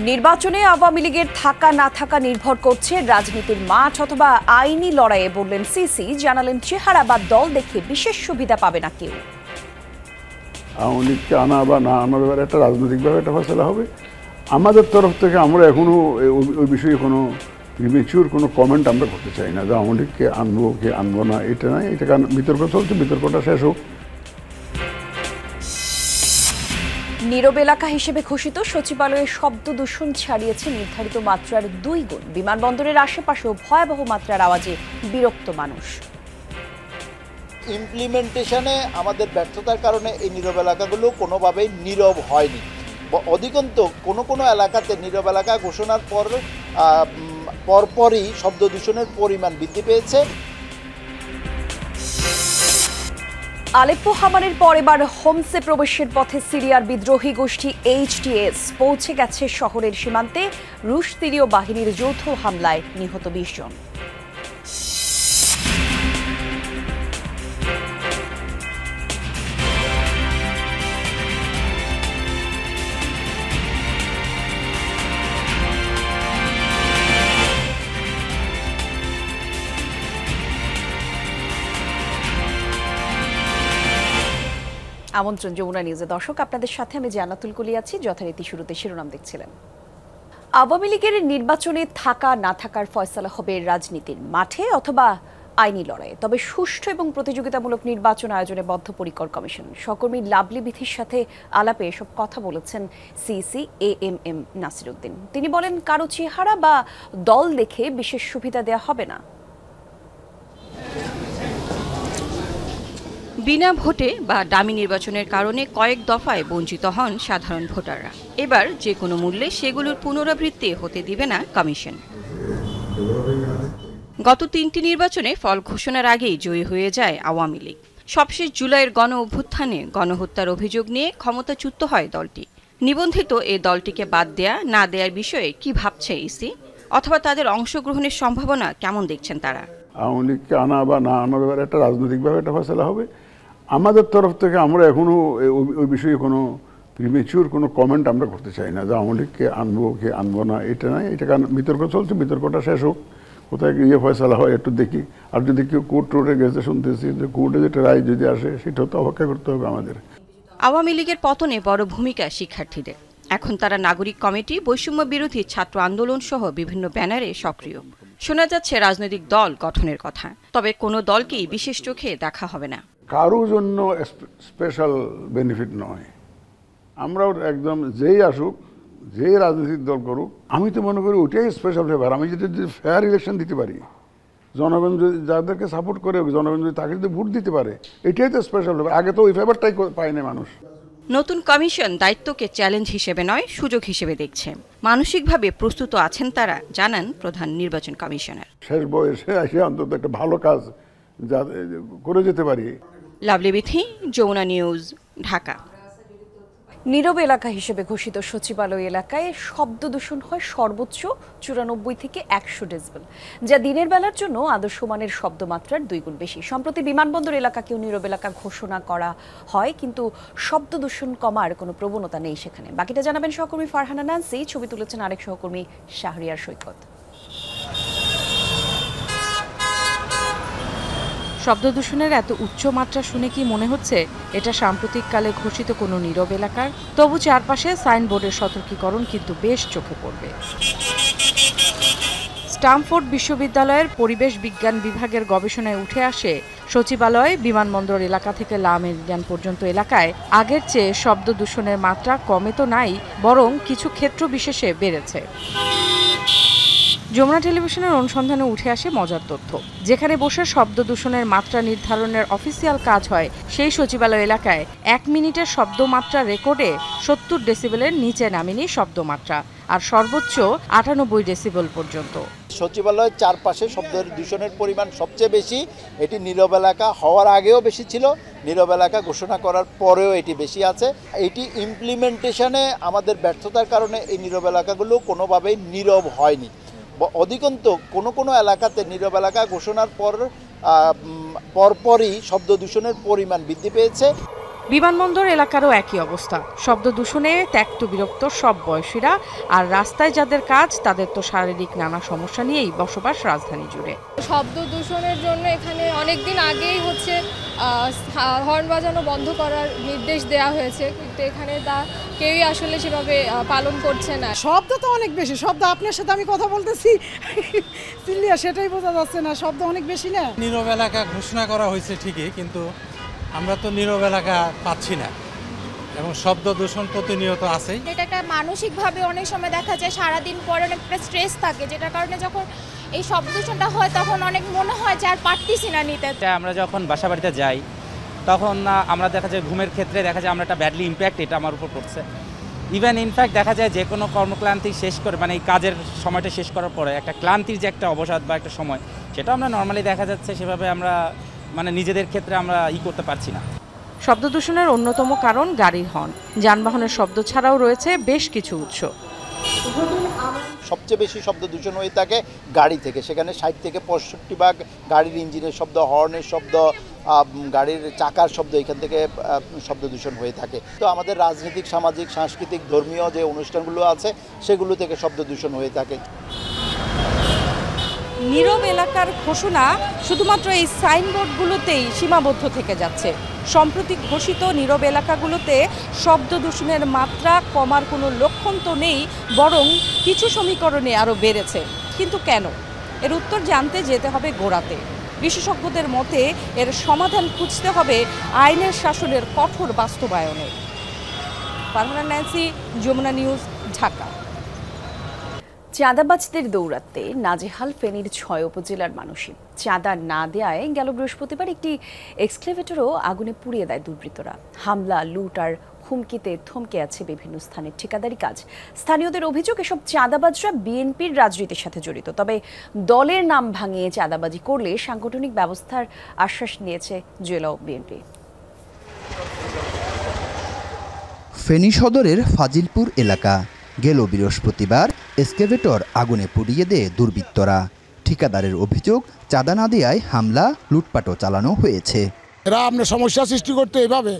নির্বাচনে আওয়ামী লীগের থাকা না থাকা নির্ভর করছে রাজনীতির মাঠ অথবা আইনি লড়াইয়ে বললেন সিসি। জানালেন চেহারা বা দল দেখে বিশেষ সুবিধা পাবে না কেউ। আওয়ামী লীগকে আনা বা না আনার ব্যাপারে একটা রাজনৈতিকভাবে একটা ফয়সালা হবে। আমাদের তরফ থেকে আমরা এখনো ওই বিষয়ে কোনো প্রিমেচিউর কোনো কমেন্ট আমরা করতে চাই না যে আওয়ামী লীগকে আনবো কে আনবো না, এটা নয়। এটা কারণ বিতর্ক চলছে, বিতর্কটা শেষ হোক। নীরব এলাকা হিসেবে ঘোষিত সচিবালয়ে শব্দ দূষণ ছাড়িয়েছে নির্ধারিত মাত্রার 2 গুণ। বিমানবন্দরের আশেপাশেও ভয়াবহ মাত্রার আওয়াজে বিরক্ত মানুষ। ইমপ্লিমেন্টেশনে আমাদের ব্যর্থতার কারণে এই নীরব এলাকাগুলো কোনোভাবেই নীরব হয়নি। অধিকন্তু কোনো এলাকাতে নীরব এলাকা ঘোষণার পরপরই শব্দ দূষণের পরিমাণ বৃদ্ধি পেয়েছে। আলেপ্পো হামলার পর এবার হোমসে প্রবেশের পথে সিরিয়ার বিদ্রোহী গোষ্ঠী HTS পৌঁছে গেছে শহরের সীমান্তে। রুশ সিরীয় বাহিনীর যৌথ হামলায় নিহত 20 জন। আমন্ত্রণ যমুনা নিউজে। দর্শক, আপনাদের সাথে আমি জান্নাতুল কলি আছি। যথারীতি শুরুতে শিরোনাম দেখছিলেন। আওয়ামী লীগের নির্বাচনে থাকা না থাকার ফয়সালা হবে রাজনীতির মাঠে অথবা আইনি লড়াইয়ে। তবে সুষ্ঠু এবং প্রতিযোগিতামূলক নির্বাচন আয়োজনে বদ্ধপরিকর কমিশন। সহকর্মী লাভলি বিথির সাথে আলাপে এসব কথা বলেছেন সিসি AMM নাসির উদ্দিন। তিনি বলেন, কারো চেহারা বা দল দেখে বিশেষ সুবিধা দেওয়া হবে না। বিনা ভোটে বা ডামি নির্বাচনের কারণে কয়েক দফায় বঞ্চিত হন সাধারণ ভোটাররা। এবার যে কোনো মূল্যে সেগুলোর পুনরাবৃত্তি হতে দিবে না কমিশন। গত 3টি নির্বাচনে ফল ঘোষণার আগেই জয়ী হয়ে যায় আওয়ামী লীগ। সবশেষ জুলাইয়ের গণ অভ্যুত্থানে গণহত্যার অভিযোগ নিয়ে ক্ষমতাচ্যুত হয় দলটি। নিবন্ধিত এই দলটিকে বাদ দেয়া না দেওয়ার বিষয়ে কি ভাবছে ইসি, অথবা তাদের অংশগ্রহণের সম্ভাবনা কেমন দেখছেন তারা? আওয়ামী লীগকে আনা বা না আনার ব্যাপারে একটা রাজনৈতিকভাবে একটা ফয়সালা হবে। আমাদের তরফ থেকে আমরা এখনো ওই বিষয়ে কোনো প্রিমেচিউর কোনো কমেন্ট আমরা করতে চাই না যে আওয়ামী লীগকে আনবো কে আনবো না, এটা নয়। এটা কারণ বিতর্ক চলছে, বিতর্কটা শেষ হোক, কোথায় ফয়সালা হয় একটু দেখি। আর যদি কেউ কোর্ট টোর্টে গেছে শুনতেছি যে কোর্টে যেটা রায় যদি আসে সেটা তো অপেক্ষা করতে হবে আমাদের। আওয়ামী লীগের পতনে বড় ভূমিকা শিক্ষার্থীদের। এখন তারা নাগরিক কমিটি, বৈষম্য বিরোধী ছাত্র আন্দোলন সহ বিভিন্ন ব্যানারে সক্রিয়। শোনা যাচ্ছে রাজনৈতিক দল গঠনের কথা, তবে কোনো দলকেই বিশেষ চোখে দেখা হবে না। কারোর জন্য স্পেশাল বেনিফিট নয়। আমরাও একদম যেই আসুক, যেই রাজনৈতিক দল করুক, আমি তো মনে করি ওইটাই স্পেশাল ফেভার। আমি যদি ফেয়ার ইলেকশন দিতে পারি, জনগণ যদি যাদেরকে সাপোর্ট করে, জনগণ যদি তাকে যদি ভোট দিতে পারে, এটাই তো স্পেশাল ফেভার। আগে তো ওই ফেভারটাই পায় না মানুষ। নতুন কমিশন দায়িত্বকে চ্যালেঞ্জ হিসেবে নয়, সুযোগ হিসেবে দেখছে। মানসিকভাবে প্রস্তুত আছেন তারা, জানান প্রধান নির্বাচন কমিশনার। শেষ বয়সে এসে অন্তত একটা ভালো কাজ করে যেতে পারি। Lovely Bithi, Jamuna News, Dhaka. নীরব এলাকা হিসেবে ঘোষিত সচিবালয় এলাকায় শব্দ দূষণ হয় সর্বোচ্চ 94 থেকে 100 ডেসিবেল, যা দিনের বেলার জন্য আদর্শ মানের শব্দমাত্রার 2 গুণ বেশি। সম্প্রতি বিমানবন্দর এলাকাকেও নীরব এলাকা ঘোষণা করা হয়, কিন্তু শব্দ দূষণ কমার কোনো প্রবণতা নেই সেখানে। বাকিটা জানাবেন সহকর্মী ফারহানা নান্সি। ছবি তুলেছেন আরেক সহকর্মী শাহরিয়ার সৈকত। শব্দ দূষণের এত উচ্চ মাত্রা শুনে কি মনে হচ্ছে এটা সাম্প্রতিককালে ঘোষিত কোনো নীরব এলাকার? তবু চারপাশে সাইনবোর্ডের সতর্কীকরণ কিন্তু বেশ চোখে পড়বে। স্টামফোর্ড বিশ্ববিদ্যালয়ের পরিবেশ বিজ্ঞান বিভাগের গবেষণায় উঠে আসে, সচিবালয়, বিমানবন্দর এলাকা থেকে লা মেরিডিয়ান পর্যন্ত এলাকায় আগের চেয়ে শব্দ দূষণের মাত্রা কমে তো নাই, বরং কিছু ক্ষেত্র বিশেষে বেড়েছে। যমুনা টেলিভিশনের অনুসন্ধানে উঠে আসে মজার তথ্য। যেখানে বসে শব্দ দূষণের মাত্রা নির্ধারণের অফিসিয়াল কাজ হয়, সেই সচিবালয় এলাকায় 1 মিনিটের শব্দমাত্রা রেকর্ডে 70 ডেসিবেলের নিচে নামেনি শব্দমাত্রা, আর সর্বোচ্চ 98 ডেসিবেল পর্যন্ত। সচিবালয়ের চারপাশে শব্দের দূষণের পরিমাণ সবচেয়ে বেশি। এটি নীরব এলাকা হওয়ার আগেও বেশি ছিল, নীরব এলাকা ঘোষণা করার পরেও এটি বেশি আছে। এটি ইমপ্লিমেন্টেশনে আমাদের ব্যর্থতার কারণে এই নীরব এলাকাগুলো কোনোভাবেই নীরব হয়নি। অধিকন্তু কোনো এলাকাতে নীরব এলাকা ঘোষণার পরপরই শব্দ দূষণের পরিমাণ বৃদ্ধি পেয়েছে। বিমানবন্দর এলাকারও একই অবস্থা। শব্দ দূষণে ত্যক্ত বিরক্ত সব বয়সীরা, আর রাস্তায় যাদের কাজ তাদের তো শারীরিক নানা সমস্যা নিয়েই বসবাস রাজধানী জুড়ে। শব্দ দূষণের জন্য এখানে অনেকদিন আগেই হর্ন বাজানো বন্ধ করার নির্দেশ দেওয়া হয়েছে, কিন্তু এখানে তা কেউই আসলে সেভাবে পালন করছে না। শব্দ তো অনেক বেশি, শব্দ আপনার সাথে আমি কথা বলতেছি চিল্লিয়া, সেটাই বোঝা যাচ্ছে না, শব্দ অনেক বেশি না। নীরব এলাকা ঘোষণা করা হয়েছে ঠিকই, কিন্তু আমরা তো নীরব এলাকা পাচ্ছি না এবং শব্দ দূষণ প্রতিনিয়ত আছে। এটা একটা মানসিকভাবে অনেক সময় দেখা যায় সারাদিন পরে অনেকটা স্ট্রেস থাকে, যেটার কারণে যখন এই শব্দ দূষণটা হয় তখন অনেক মনে হয় যে আর পারতেছি না নিতে। আমরা যখন বাসা বাড়িতে যাই তখন আমরা দেখা যায় ঘুমের ক্ষেত্রে দেখা যায় আমরা একটা ব্যাডলি ইম্প্যাক্ট এটা আমার উপর পড়ছে। ইভেন ইনফ্যাক্ট দেখা যায় যে কোনো কর্মক্লান্তি শেষ করে মানে এই কাজের সময়টা শেষ করার পরে একটা ক্লান্তির যে একটা অবসাদ বা একটা সময়, সেটা আমরা নর্মালি দেখা যাচ্ছে সেভাবে আমরা মানে নিজেদের ক্ষেত্রে আমরা করতে পারছি না। শব্দ দূষণের অন্যতম কারণ গাড়ির হর্ন। যানবাহনের শব্দ ছাড়াও রয়েছে বেশ কিছু উৎস। সবচেয়ে বেশি শব্দ দূষণ হয়ে থাকে গাড়ি থেকে, সেখানে 60 থেকে 65% গাড়ির ইঞ্জিনের শব্দ, হর্নের শব্দ, গাড়ির চাকার শব্দ, এখান থেকে শব্দ দূষণ হয়ে থাকে। তো আমাদের রাজনৈতিক, সামাজিক, সাংস্কৃতিক, ধর্মীয় যে অনুষ্ঠানগুলো আছে সেগুলো থেকে শব্দ দূষণ হয়ে থাকে। নীরব এলাকার ঘোষণা শুধুমাত্র এই সাইনবোর্ডগুলোতেই সীমাবদ্ধ থেকে যাচ্ছে। সম্প্রতি ঘোষিত নীরব এলাকাগুলোতে শব্দ দূষণের মাত্রা কমার কোনো লক্ষণ তো নেই, বরং কিছু সমীকরণে আরও বেড়েছে। কিন্তু কেন? এর উত্তর জানতে যেতে হবে গোড়াতে। বিশেষজ্ঞদের মতে এর সমাধান খুঁজতে হবে আইনের শাসনের কঠোর বাস্তবায়নে। Farhana Nancy, Jamuna News, Dhaka. চাঁদাবাজদের দৌড়াতে নাজেহাল ফেনীর 6 উপজেলার মানুষই। চাঁদা না দেয়ায় গেল বৃহস্পতিবার একটি এক্সক্লেভেটরও আগুনে পুড়িয়ে দেয় দুর্বৃত্তরা। হামলা, লুট আর হুমকিতে থমকে আছে বিভিন্ন স্থানের ঠিকাদারি কাজ। স্থানীয়দের অভিযোগ, এসব চাঁদাবাজরা বিএনপির রাজনীতির সাথে জড়িত। তবে দলের নাম ভাঙিয়ে চাঁদাবাজি করলে সাংগঠনিক ব্যবস্থার আশ্বাস নিয়েছে জেলা বিএনপি। ফেনী সদরের ফাজিলপুর এলাকা। গেল বৃহস্পতিবার এক্সকেভেটর আগুনে পুড়িয়ে দেয় দুর্বৃত্তরা। ঠিকাদারের অভিযোগ, চাঁদা না দেয়ায় হামলা, লুটপাটও চালানো হয়েছে। এরা আপনার সমস্যা সৃষ্টি করতে এভাবে,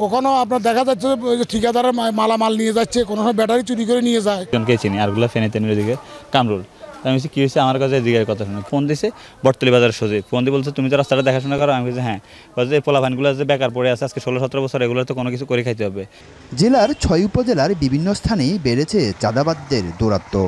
কখনো আপনার দেখা যাচ্ছে ঠিকাদারের মালামাল নিয়ে যাচ্ছে, কোনো সময় ব্যাটারি চুরি করে নিয়ে যায়। চিনি আরগুলো ফেনীতে দিকে কামরুল। আমি কি হয়েছে আমার কাছে জিজ্ঞার কথা শুনে ফোন দিছে বটতলি বাজার সোজে ফোন দিয়ে বলছে তুমি তো রাস্তাটা দেখাশোনা করো। আমি বলছি হ্যাঁ। বলছে এই পোলাভানগুলো যে বেকার পড়ে আছে আজকে 16-17 বছর, এগুলো তো কোনো কিছু করে খাইতে হবে। জেলার 6 উপজেলার বিভিন্ন স্থানেই বেড়েছে চাঁদাবাজদের দৌরাত্ম্য।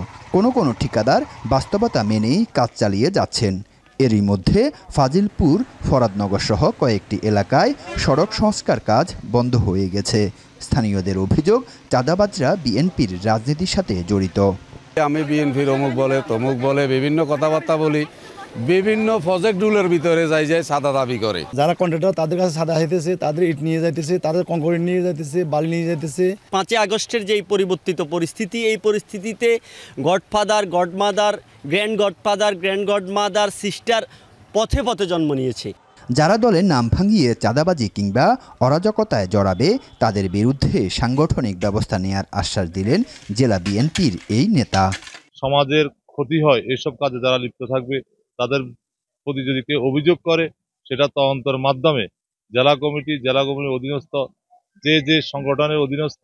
কোনো ঠিকাদার বাস্তবতা মেনেই কাজ চালিয়ে যাচ্ছেন। এরই মধ্যে ফাজিলপুর, ফরাদনগর সহ কয়েকটি এলাকায় সড়ক সংস্কার কাজ বন্ধ হয়ে গেছে। স্থানীয়দের অভিযোগ, চাঁদাবাজরা বিএনপির রাজনীতির সাথে জড়িত। আমি বিএনপির অমুক বলে তমুক বলে বিভিন্ন কথাবার্তা বলি, বিভিন্ন প্রজেক্ট রুলের ভিতরে যাই সাদা দাবি করে। যারা কন্ট্রাক্টর তাদের কাছে সাদা হইতেছে, তাদের ইট নিয়ে যাইতেছে, তাদের কংক্রিট নিয়ে যাইতেছে, বালি নিয়ে যাইতেছে। 5 আগস্টের যে পরিবর্তিত পরিস্থিতি, এই পরিস্থিতিতে godfather, godmother, grand godfather, grand godmother, sister পথে পথে জন্ম নিয়েছে। যারা দলের নাম ভাঙিয়ে চাঁদাবাজি কিংবা অরাজকতায় জড়াবে তাদের বিরুদ্ধে সাংগঠনিক ব্যবস্থা নেয়ার আশ্বাস দিলেন জেলা বিএনপির এই নেতা। সমাজের ক্ষতি হয় এসব কাজে যারা লিপ্ত থাকবে তাদের প্রতি যদি কেউ অভিযোগ করে, সেটা তদন্তের মাধ্যমে জেলা কমিটির অধীনস্থ যে সংগঠনের অধীনস্থ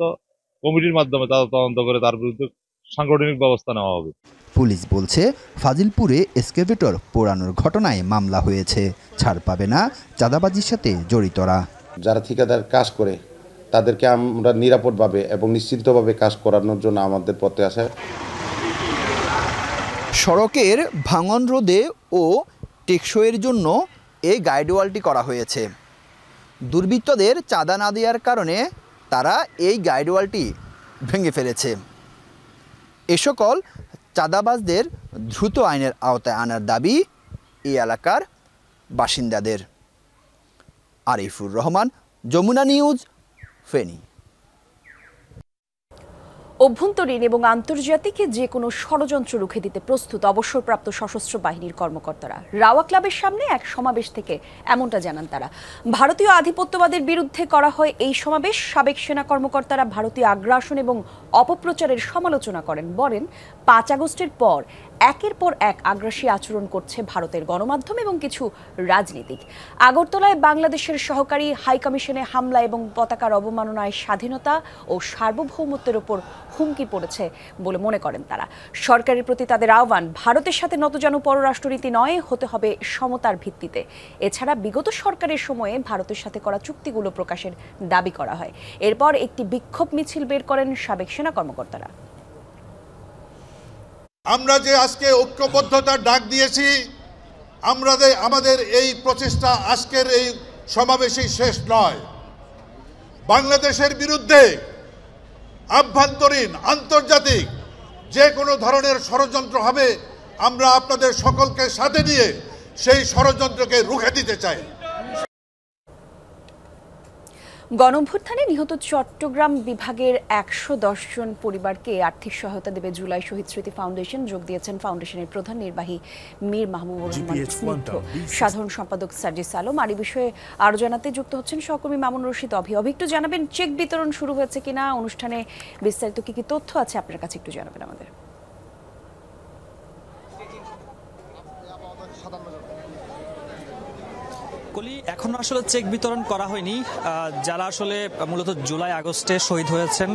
কমিটির মাধ্যমে তারা তদন্ত করে তার বিরুদ্ধে সাংগঠনিক ব্যবস্থা নেওয়া হবে। পুলিশ বলছে ফাজিলপুরে এক্সকেভেটর পোড়ানোর ঘটনায় মামলা হয়েছে, ছাড় পাবে না চাঁদাবাজির সাথে জড়িতরা। যারা ঠিকাদার কাজ করে তাদেরকে আমরা নিরাপদভাবে এবং নিশ্চিন্তভাবে কাজ করানোর জন্য আমাদের পথে আসে। সড়কের ভাঙন রোধে ও টেকসইয়ের জন্য এই গাইডওয়ালটি করা হয়েছে। দুর্বৃত্তদের চাঁদা না দেওয়ার কারণে তারা এই গাইডওয়ালটি ভেঙে ফেলেছে। এ সকল চাঁদাবাজদের দ্রুত আইনের আওতায় আনার দাবি এই এলাকার বাসিন্দাদের। আরিফুর রহমান, যমুনা নিউজ, ফেনী। অভ্যন্তরীণ এবং আন্তর্জাতিক যে কোনো ষড়যন্ত্র রুখে দিতে প্রস্তুত অবসরপ্রাপ্ত সশস্ত্র বাহিনীর কর্মকর্তারা। রাওয়া ক্লাবের সামনে এক সমাবেশ থেকে এমনটা জানান তারা। ভারতীয় আধিপত্যবাদের বিরুদ্ধে করা হয় এই সমাবেশ। সাবেক সেনা কর্মকর্তারা ভারতীয় আগ্রাসন এবং অপপ্রচারের সমালোচনা করেন। বলেন 5 আগস্টের পর একের পর এক আগ্রাসী আচরণ করছে ভারতের গণমাধ্যম এবং কিছু রাজনীতিক। আগরতলায় বাংলাদেশের সহকারী হাইকমিশনে হামলা এবং পতাকার অবমাননায় স্বাধীনতা ও সার্বভৌমত্বের ওপর হুমকি পড়েছে বলে মনে করেন তারা। সরকারের প্রতি তাদের আহ্বান, ভারতের সাথে নতজানু পররাষ্ট্রনীতি নয়, হতে হবে সমতার ভিত্তিতে। এছাড়া বিগত সরকারের সময়ে ভারতের সাথে করা চুক্তিগুলো প্রকাশের দাবি করা হয়। এরপর একটি বিক্ষোভ মিছিল বের করেন সাবেক সেনা কর্মকর্তারা। আমরা যে আজকে ঐক্যবদ্ধতার ডাক দিয়েছি, আমাদের এই প্রচেষ্টা আজকের এই সমাবেশেই শেষ নয়। বাংলাদেশের বিরুদ্ধে আভ্যন্তরীণ আন্তর্জাতিক যে কোনো ধরনের ষড়যন্ত্র হবে, আমরা আপনাদের সকলকে সাথে নিয়ে সেই ষড়যন্ত্রকে রুখে দিতে চাই। গণঅভ্যুত্থানে নিহত চট্টগ্রাম বিভাগের ১১০ জন পরিবারকে আর্থিক সহায়তা দেবে জুলাই শহীদ স্মৃতি ফাউন্ডেশন। যোগ দিয়েছেন ফাউন্ডেশনের প্রধান নির্বাহী মীর মাহবুবুর রহমান স্নিগ্ধ, সাধারণ সম্পাদক সার্জিস আলম। আর এই বিষয়ে আরো জানাতে যুক্ত হচ্ছেন সহকর্মী মামুন রশিদ অভি। একটু জানাবেন চেক বিতরণ শুরু হয়েছে কিনা, অনুষ্ঠানে বিস্তারিত কি কি তথ্য আছে আপনার কাছে একটু জানাবেন আমাদের। এখনো আসলে চেক বিতরণ করা হয়নি। যারা আসলে মূলত জুলাই আগস্টে শহীদ হয়েছেন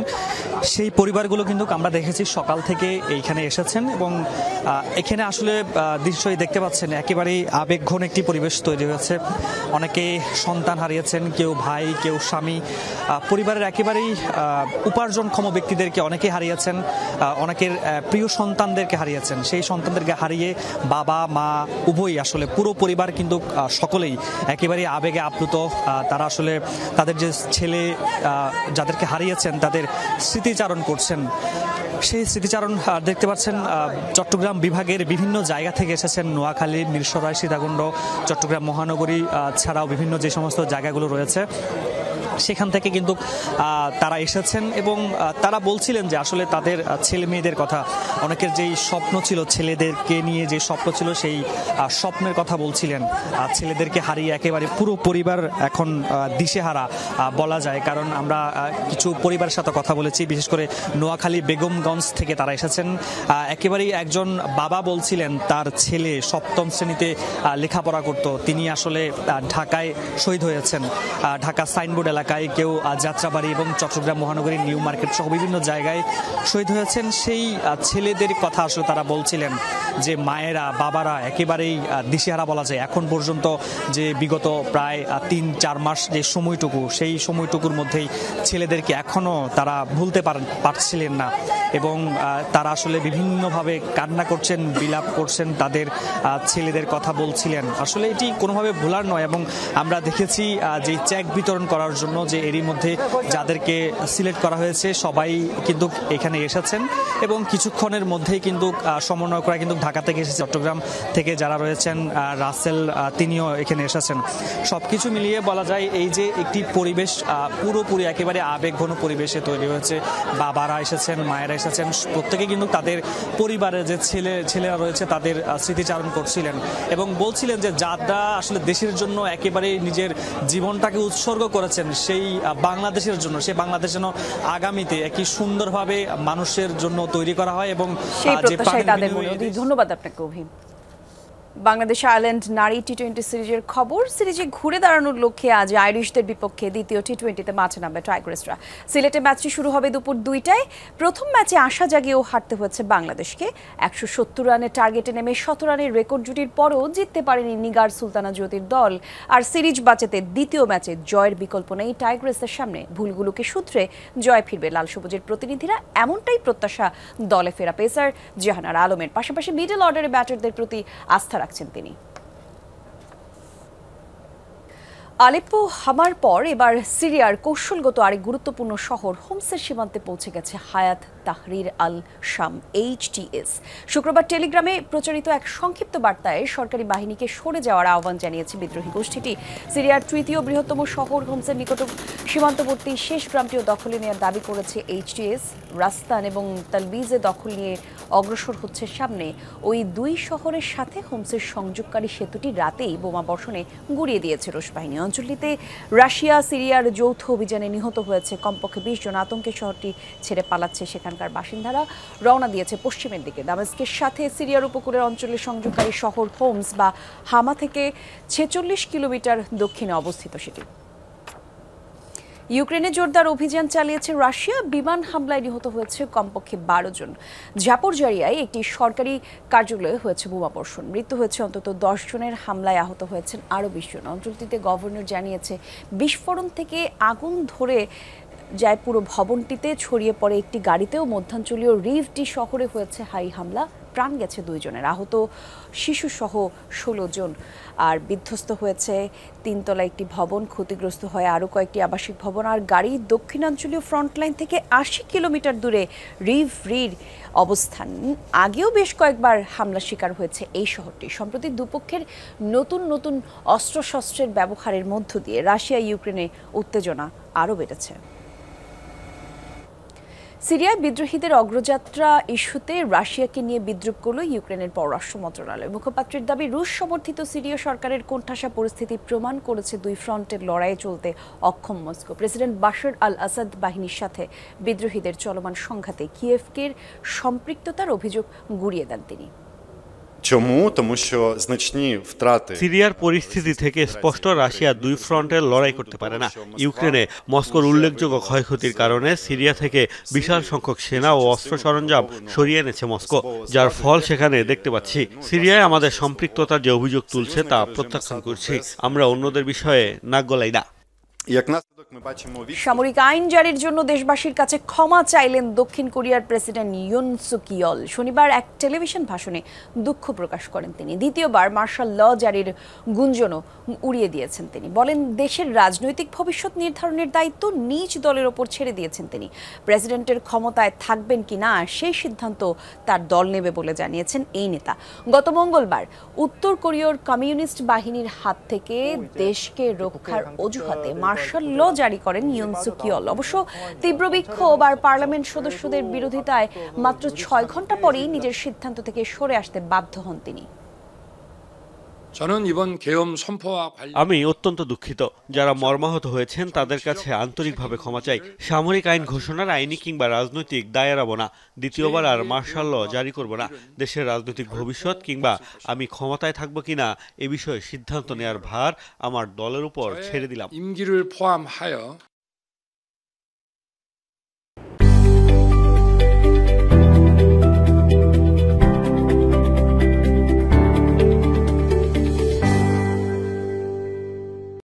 সেই পরিবারগুলো কিন্তু আমরা দেখেছি সকাল থেকে এইখানে এসেছেন এবং এখানে আসলে দৃশ্যই দেখতে পাচ্ছেন একেবারেই আবেগঘন একটি পরিবেশ তৈরি হয়েছে। অনেকে সন্তান হারিয়েছেন, কেউ ভাই, কেউ স্বামী, পরিবারের একেবারেই উপার্জনক্ষম ব্যক্তিদেরকে অনেকে হারিয়েছেন, অনেকের প্রিয় সন্তানদেরকে হারিয়েছেন। সেই সন্তানদেরকে হারিয়ে বাবা মা উভয়ই আসলে পুরো পরিবার কিন্তু সকলেই একেবারে আবেগে আপ্লুত। তারা আসলে তাদের যে ছেলে যাদেরকে হারিয়েছেন তাদের স্মৃতিচারণ করছেন। সেই স্মৃতিচারণ দেখতে পাচ্ছেন চট্টগ্রাম বিভাগের বিভিন্ন জায়গা থেকে এসেছেন। নোয়াখালী, মিরসরাই, সীতাকুণ্ড, চট্টগ্রাম মহানগরী ছাড়াও বিভিন্ন যে সমস্ত জায়গাগুলো রয়েছে সেখান থেকে কিন্তু তারা এসেছেন এবং তারা বলছিলেন যে আসলে তাদের ছেলে মেয়েদের কথা, অনেকের যেই স্বপ্ন ছিল, ছেলেদেরকে নিয়ে যে স্বপ্ন ছিল সেই স্বপ্নের কথা বলছিলেন। ছেলেদেরকে হারিয়ে একেবারে পুরো পরিবার এখন দিশেহারা বলা যায়। কারণ আমরা কিছু পরিবারের সাথে কথা বলেছি, বিশেষ করে নোয়াখালী বেগমগঞ্জ থেকে তারা এসেছেন। একেবারেই একজন বাবা বলছিলেন তার ছেলে সপ্তম শ্রেণীতে লেখাপড়া করত, তিনি আসলে ঢাকায় শহীদ হয়েছেন। ঢাকা সাইনবোর্ড এলাকায়, কেউ যাত্রাবাড়ি এবং চট্টগ্রাম মহানগরীর নিউ মার্কেট সহ বিভিন্ন জায়গায় শহীদ হয়েছেন। সেই ছেলেদের কথা আসলে তারা বলছিলেন যে মায়েরা, বাবারা একেবারেই দিশেহারা বলা যায়। এখন পর্যন্ত যে বিগত প্রায় ৩-৪ মাস যে সময়টুকু, সেই সময়টুকুর মধ্যেই ছেলেদেরকে এখনো তারা ভুলতে পারছিলেন না এবং তারা আসলে বিভিন্নভাবে কান্না করছেন, বিলাপ করছেন, তাদের ছেলেদের কথা বলছিলেন। আসলে এটি কোনোভাবে ভোলার নয় এবং আমরা দেখেছি যে চেক বিতরণ করার জন্য যে এরই মধ্যে যাদেরকে সিলেক্ট করা হয়েছে সবাই কিন্তু এখানে এসেছেন এবং কিছুক্ষণের মধ্যেই কিন্তু সমন্বয়করা কিন্তু ঢাকা থেকে এসেছে, চট্টগ্রাম থেকে যারা রয়েছেন, রাসেল তিনিও এখানে এসেছেন। সবকিছু মিলিয়ে বলা যায় এই যে একটি পরিবেশ পুরোপুরি একেবারে আবেগঘন পরিবেশে তৈরি হয়েছে। বাবারা এসেছেন, মায়েরা এসেছেন, প্রত্যেকে কিন্তু তাদের পরিবারের যে ছেলেরা রয়েছে তাদের স্মৃতিচারণ করছিলেন এবং বলছিলেন যে যারা আসলে দেশের জন্য একেবারে নিজের জীবনটাকে উৎসর্গ করেছেন সেই বাংলাদেশের জন্য, সেই বাংলাদেশ যেন আগামীতে একটি সুন্দরভাবে মানুষের জন্য তৈরি করা হয় এবং ধন্যবাদ আপনাকে অভি। বাংলাদেশ আয়ারল্যান্ড নারী টি-20 সিরিজের খবর। সিরিজে ঘুরে দাঁড়ানোর লক্ষ্যে আজ আইরিশদের বিপক্ষে দ্বিতীয় টি-20তে মাঠে নামবে টাইগ্রেসরা। সিলেটে ম্যাচটি শুরু হবে দুপুর 2টায়। প্রথম ম্যাচে আশা জাগিয়েও হারতে হয়েছে বাংলাদেশকে। 170 রানের টার্গেটে নেমে 100 রানের রেকর্ড জুটির পরও জিততে পারেনি নিগার সুলতানা জ্যোতির দল। আর সিরিজ বাঁচাতে দ্বিতীয় ম্যাচে জয়ের বিকল্প নেই টাইগ্রেসের সামনে। ভুলগুলোকে সূত্রে জয় ফিরবে লাল সবুজের প্রতিনিধিরা, এমনটাই প্রত্যাশা দলে ফেরা পেসার জাহানারা আলমের। পাশাপাশি মিডল অর্ডারে ব্যাটারদের প্রতি আস্থা রাখছেন তিনি। আলেপ্পো হামার পর এবার সিরিয়ার কৌশলগত আরেক গুরুত্বপূর্ণ শহর হোমসের সীমান্তে পৌঁছে গেছে হায়াত তাহরির আল শাম HTS। শুক্রবার টেলিগ্রামে প্রচারিত এক সংক্ষিপ্ত বার্তায় সরকারি বাহিনীকে সরে যাওয়ার আহ্বান জানিয়েছে বিদ্রোহী গোষ্ঠীটি। সিরিয়ার তৃতীয় বৃহত্তম শহর হোমসের নিকট সীমান্তবর্তী শেষ গ্রামটিও দখলে নেওয়ার দাবি করেছে HTS। রাস্তান এবং তালবিজে দখল নিয়ে অগ্রসর হচ্ছে সামনে। ওই দুই শহরের সাথে হোমসের সংযোগকারী সেতুটি রাতেই বোমা বর্ষণে গুঁড়িয়ে দিয়েছে রুশ বাহিনী। অঞ্চলটিতে রাশিয়া সিরিয়ার যৌথ অভিযানে নিহত হয়েছে কমপক্ষে 20 জন। আতঙ্কে শহরটি ছেড়ে পালাচ্ছে সেখানকার বাসিন্দারা। রওনা দিয়েছে পশ্চিমের দিকে। দামেস্কের সাথে সিরিয়ার উপকূলের অঞ্চলের সংযোগকারী শহর হোমস বা হামা থেকে 46 কিলোমিটার দক্ষিণে অবস্থিত সেটি। ইউক্রেনে জোরদার অভিযান চালিয়েছে রাশিয়া। বিমান হামলায় নিহত হয়েছে কমপক্ষে 12 জন। জাপোরজারিয়ায় একটি সরকারি কার্যালয়ে হয়েছে বোমাবর্ষণ। মৃত্যু হয়েছে অন্তত 10 জনের। হামলায় আহত হয়েছেন আরও 20 জন। অঞ্চলটিতে গভর্নর জানিয়েছে বিস্ফোরণ থেকে আগুন ধরে যায় পুরো ভবনটিতে, ছড়িয়ে পড়ে একটি গাড়িতেও। মধ্যাঞ্চলীয় রিভটি শহরে হয়েছে হাই হামলা। প্রাণ গেছে 2 জনের। আহত শিশুসহ 16 জন। আর বিধ্বস্ত হয়েছে 3 তলা একটি ভবন। ক্ষতিগ্রস্ত হয় আরও কয়েকটি আবাসিক ভবন। আর গাড়ি দক্ষিণাঞ্চলীয় ফ্রন্টলাইন থেকে 80 কিলোমিটার দূরে রির অবস্থান। আগেও বেশ কয়েকবার হামলার শিকার হয়েছে এই শহরটি। সম্প্রতি দুপক্ষের নতুন অস্ত্রশস্ত্রের ব্যবহারের মধ্য দিয়ে রাশিয়া ইউক্রেনে উত্তেজনা আরও বেড়েছে। সিরিয়ায় বিদ্রোহীদের অগ্রযাত্রা ইস্যুতে রাশিয়াকে নিয়ে বিদ্রূপ করল ইউক্রেনের পররাষ্ট্র মন্ত্রণালয়। মুখপাত্রের দাবি, রুশ সমর্থিত সিরীয় সরকারের কোণঠাসা পরিস্থিতি প্রমাণ করেছে দুই ফ্রন্টের লড়াইয়ে চলতে অক্ষম মস্কো। প্রেসিডেন্ট বাশার আল আসাদ বাহিনীর সাথে বিদ্রোহীদের চলমান সংঘাতে কিয়েভকে সম্পৃক্ততার অভিযোগ গুড়িয়ে দেন তিনি। সিরিয়ার পরিস্থিতি থেকে স্পষ্ট রাশিয়া দুই ফ্রন্টের লড়াই করতে পারে না। ইউক্রেনে মস্কোর উল্লেখযোগ্য ক্ষয়ক্ষতির কারণে সিরিয়া থেকে বিশাল সংখ্যক সেনা ও অস্ত্র সরঞ্জাম সরিয়ে এনেছে মস্কো, যার ফল সেখানে দেখতে পাচ্ছি। সিরিয়ায় আমাদের সম্পৃক্ততার যে অভিযোগ তুলছে তা প্রত্যাখ্যান করছি। আমরা অন্যদের বিষয়ে নাক গলাই না। সামরিক আইন জারির জন্য দেশবাসীর কাছে ক্ষমা চাইলেন দক্ষিণ কোরিয়ার প্রেসিডেন্ট ইউন সুক ইয়ল। শনিবার এক টেলিভিশন ভাষণে দুঃখ প্রকাশ করেন তিনি। দ্বিতীয়বার মার্শাল ল জারির গুঞ্জনও উড়িয়ে দিয়েছেন তিনি। বলেন, দেশের রাজনৈতিক ভবিষ্যৎ নির্ধারণের দায়িত্ব নিজ দলের ওপর ছেড়ে দিয়েছেন তিনি। প্রেসিডেন্টের ক্ষমতায় থাকবেন কিনা সেই সিদ্ধান্ত তার দল নেবে বলে জানিয়েছেন এই নেতা। গত মঙ্গলবার উত্তর কোরিয়ার কমিউনিস্ট বাহিনীর হাত থেকে দেশকে রক্ষার অজুহাতে মার্শাল ল জারি করেন ইউন সুক ইয়ল। অবশ্য তীব্র বিক্ষোভ আর পার্লামেন্ট সদস্যদের বিরোধিতায় মাত্র 6 ঘন্টা পরেই নিজের সিদ্ধান্ত থেকে সরে আসতে বাধ্য হন তিনি। আমি অত্যন্ত দুঃখিত। যারা মর্মাহত হয়েছেন তাদের কাছে আন্তরিকভাবে ক্ষমা চাই। সামরিক আইন ঘোষণার আইনি কিংবা রাজনৈতিক দায় এড়াবো না। দ্বিতীয়বার আর মার্শাল ল জারি করব না। দেশের রাজনৈতিক ভবিষ্যৎ কিংবা আমি ক্ষমতায় থাকবো কিনা এ বিষয়ে সিদ্ধান্ত নেওয়ার ভার আমার দলের উপর ছেড়ে দিলাম।